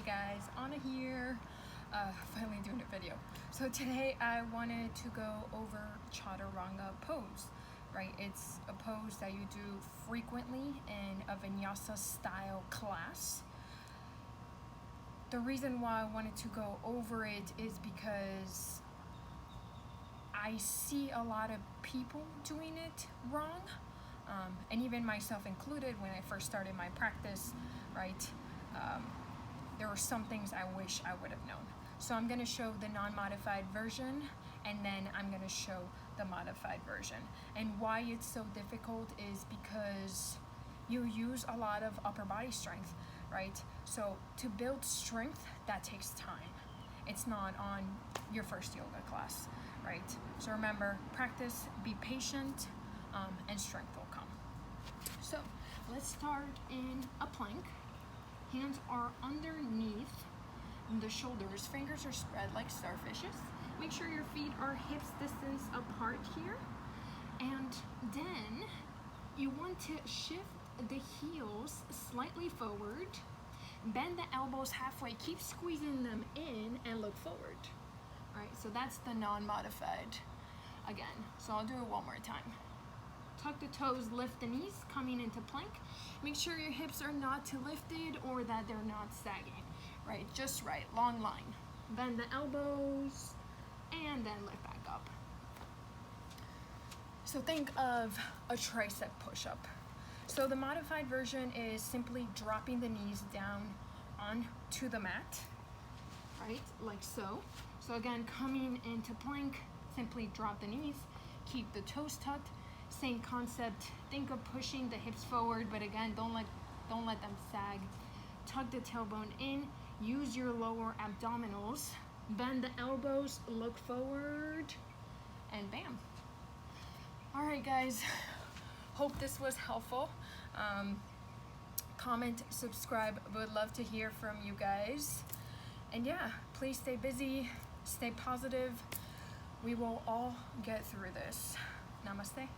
Hey guys, Anna here, finally doing a video. So today I wanted to go over Chaturanga pose, right? It's a pose that you do frequently in a vinyasa style class. The reason why I wanted to go over it is because I see a lot of people doing it wrong, and even myself included when I first started my practice, right? There were some things I wish I would have known. So I'm going to show the non-modified version, and then I'm going to show the modified version. And why it's so difficult is because you use a lot of upper body strength, right? So to build strength, that takes time. It's not on your first yoga class, right? So remember, practice, be patient, and strength will come. So let's start in a plank. Hands are underneath the shoulders. Fingers are spread like starfishes. Make sure your feet are hips distance apart here. And then you want to shift the heels slightly forward. Bend the elbows halfway. Keep squeezing them in and look forward. All right, so that's the non-modified again. So I'll do it one more time. Tuck the toes, lift the knees, coming into plank. Make sure your hips are not too lifted or that they're not sagging, right? Just right, long line. Bend the elbows and then lift back up. So think of a tricep push-up. So the modified version is simply dropping the knees down onto the mat, right? Like so. So again, coming into plank, simply drop the knees, keep the toes tucked. Same concept. Think of pushing the hips forward, but again, don't let them sag. Tuck the tailbone in. Use your lower abdominals. Bend the elbows. Look forward, and bam. All right, guys. Hope this was helpful. Comment, subscribe. Would love to hear from you guys. And yeah, please stay busy. Stay positive. We will all get through this. Namaste.